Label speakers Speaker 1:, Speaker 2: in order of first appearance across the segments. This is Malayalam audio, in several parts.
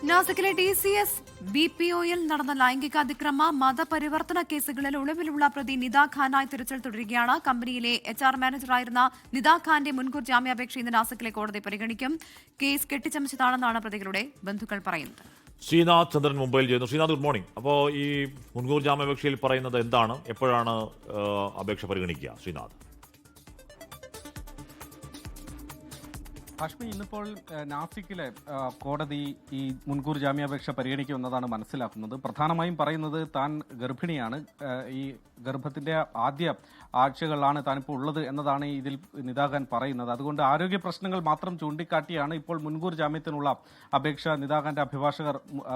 Speaker 1: നാസിക്കിലെ DCS BPOയിൽ നടന്ന ലൈംഗിക അതിക്രമ മതപരിവർത്തന കേസുകളിൽ ഒളിവിലുള്ള പ്രതി നിദാ ഖാനായി തിരച്ചിൽ തുടരുകയാണ്. കമ്പനിയിലെ HR മാനേജറായിരുന്ന നിദാ ഖാന്റെ മുൻകൂർ ജാമ്യാപേക്ഷ ഇന്ന് നാസിക്കിലെ കോടതി പരിഗണിക്കും. കേസ് കെട്ടിച്ചമച്ചതാണെന്നാണ് പ്രതികളുടെ ബന്ധുക്കൾ പറയുന്നത്.
Speaker 2: ശ്രീനാഥ് ചന്ദ്രൻ മുംബൈയിൽ ചെയ്യുന്നു. Srinath, good morning. അപ്പോൾ ഈ മുൻകൂർ ജാമ്യാപേക്ഷയിൽ പറയുന്നത് എന്താണ്? എപ്പോഴാണ് അപേക്ഷ പരിഗണിക്കുക? ശ്രീനാഥ്.
Speaker 3: ഹാഷ്മി, ഇന്നിപ്പോൾ നാസിക്കിലെ കോടതി ഈ മുൻകൂർ ജാമ്യാപേക്ഷ പരിഗണിക്കുമെന്നതാണ് മനസ്സിലാക്കുന്നത്. പ്രധാനമായും പറയുന്നത് താൻ ഗർഭിണിയാണ്, ഈ ഗർഭത്തിന്റെ ആദ്യ ആഴ്ചകളിലാണ് താനിപ്പോൾ ഉള്ളത് എന്നതാണ് ഇതിൽ നിദാ ഖാൻ പറയുന്നത്. അതുകൊണ്ട് ആരോഗ്യ പ്രശ്നങ്ങൾ മാത്രം ചൂണ്ടിക്കാട്ടിയാണ് ഇപ്പോൾ മുൻകൂർ ജാമ്യത്തിനുള്ള അപേക്ഷ നിദാ ഖാന്റെ അഭിഭാഷകർ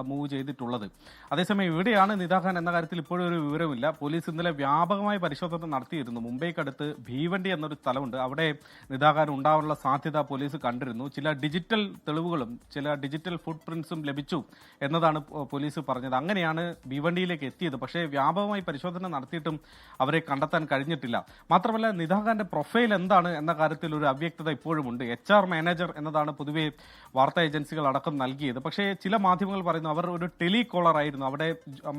Speaker 3: മൂവ് ചെയ്തിട്ടുള്ളത്. അതേസമയം ഇവിടെയാണ് നിദാ ഖാൻ എന്ന കാര്യത്തിൽ ഇപ്പോഴും ഒരു വിവരമില്ല. പോലീസ് ഇന്നലെ വ്യാപകമായ പരിശോധന നടത്തിയിരുന്നു. മുംബൈക്കടുത്ത് ഭീവണ്ടി എന്നൊരു സ്ഥലമുണ്ട്, അവിടെ നിദാ ഖാൻ ഉണ്ടാവാനുള്ള സാധ്യത പോലീസ് കണ്ടിരുന്നു. ചില ഡിജിറ്റൽ തെളിവുകളും ചില ഡിജിറ്റൽ ഫുട് പ്രിന്റ്സും ലഭിച്ചു എന്നതാണ് പോലീസ് പറഞ്ഞത്. അങ്ങനെയാണ് ഭീവണ്ടിയിലേക്ക് എത്തിയത്. പക്ഷേ വ്യാപകമായി പരിശോധന നടത്തിയിട്ടും അവരെ കണ്ടെത്താൻ കഴിഞ്ഞിട്ടില്ല. മാത്രമല്ല, നിദാ ഖാന്റെ പ്രൊഫൈൽ എന്താണ് എന്ന കാര്യത്തിൽ ഒരു അവ്യക്തത ഇപ്പോഴുമുണ്ട്. HR മാനേജർ എന്നതാണ് പൊതുവെ വാർത്താ ഏജൻസികൾ അടക്കം നൽകിയത്. പക്ഷേ ചില മാധ്യമങ്ങൾ പറയുന്നു അവർ ഒരു ടെലികോളർ ആയിരുന്നു, അവിടെ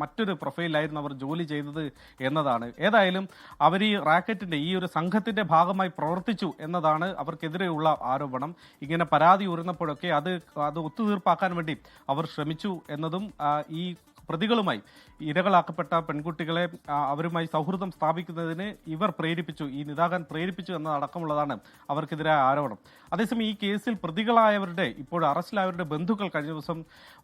Speaker 3: മറ്റൊരു പ്രൊഫൈലായിരുന്നു അവർ ജോലി ചെയ്തത് എന്നതാണ്. ഏതായാലും അവർ ഈ റാക്കറ്റിന്റെ ഈ ഒരു സംഘത്തിന്റെ ഭാഗമായി പ്രവർത്തിച്ചു എന്നതാണ് അവർക്കെതിരെയുള്ള ആരോപണം. ഇങ്ങനെ പരാതി ഉയർന്നപ്പോഴൊക്കെ അത് ഒത്തുതീർപ്പാക്കാൻ വേണ്ടി അവർ ശ്രമിച്ചു എന്നതും ഈ പ്രതികളുമായി ഇരകളാക്കപ്പെട്ട പെൺകുട്ടികളെ അവരുമായി സൗഹൃദം സ്ഥാപിക്കുന്നതിന് ഇവർ പ്രേരിപ്പിച്ചു, ഈ നിദാ ഖാൻ പ്രേരിപ്പിച്ചു എന്നതടക്കമുള്ളതാണ് അവർക്കെതിരായ ആരോപണം. അതേസമയം ഈ കേസിൽ പ്രതികളായവരുടെ, ഇപ്പോൾ അറസ്റ്റിലായവരുടെ ബന്ധുക്കൾ കഴിഞ്ഞ ദിവസം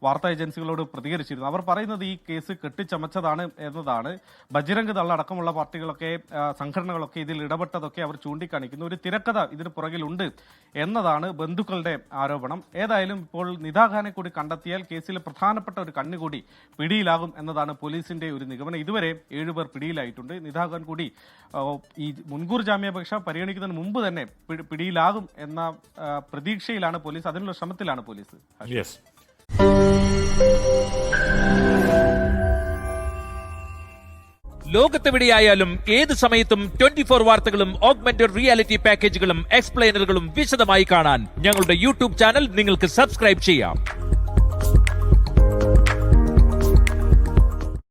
Speaker 3: വാർത്താ ഏജൻസികളോട് പ്രതികരിച്ചിരുന്നു. അവർ പറയുന്നത് ഈ കേസ് കെട്ടിച്ചമച്ചതാണ് എന്നതാണ്. ബജ്രംഗ് ദൾ അടക്കമുള്ള പാർട്ടികളൊക്കെ സംഘടനകളൊക്കെ ഇതിൽ ഇടപെട്ടതൊക്കെ അവർ ചൂണ്ടിക്കാണിക്കുന്നു. ഒരു തിരക്കഥ ഇതിന് പുറകിലുണ്ട് എന്നതാണ് ബന്ധുക്കളുടെ ആരോപണം. ഏതായാലും ഇപ്പോൾ നിദാ ഖാനെ കൂടി കണ്ടെത്തിയാൽ കേസിലെ പ്രധാനപ്പെട്ട ഒരു കണ്ണുകൂടി പിടിയിലാകും എന്നതാണ് പോലീസിന്റെ ഒരു നിഗമനം. ഇതുവരെ 7 പേർ പിടിയിലായിട്ടുണ്ട്. നിദാ ഖാൻ കൂടി ഈ മുൻകൂർ ജാമ്യാപേക്ഷ പരിഗണിക്കുന്നതിന് മുമ്പ് തന്നെ പിടിയിലാകും എന്ന പ്രതീക്ഷയിലാണ് പോലീസ്, അതിനുള്ള ശ്രമത്തിലാണ് പോലീസ്.
Speaker 4: ലോകത്തെവിടെയായാലും ഏത് സമയത്തും 24 വാർത്തകളും ഓഗ്മെന്റഡ് റിയാലിറ്റി പാക്കേജുകളും എക്സ്പ്ലെയിനറുകളും വിശദമായി കാണാൻ ഞങ്ങളുടെ YouTube ചാനൽ നിങ്ങൾക്ക് സബ്സ്ക്രൈബ് ചെയ്യാം.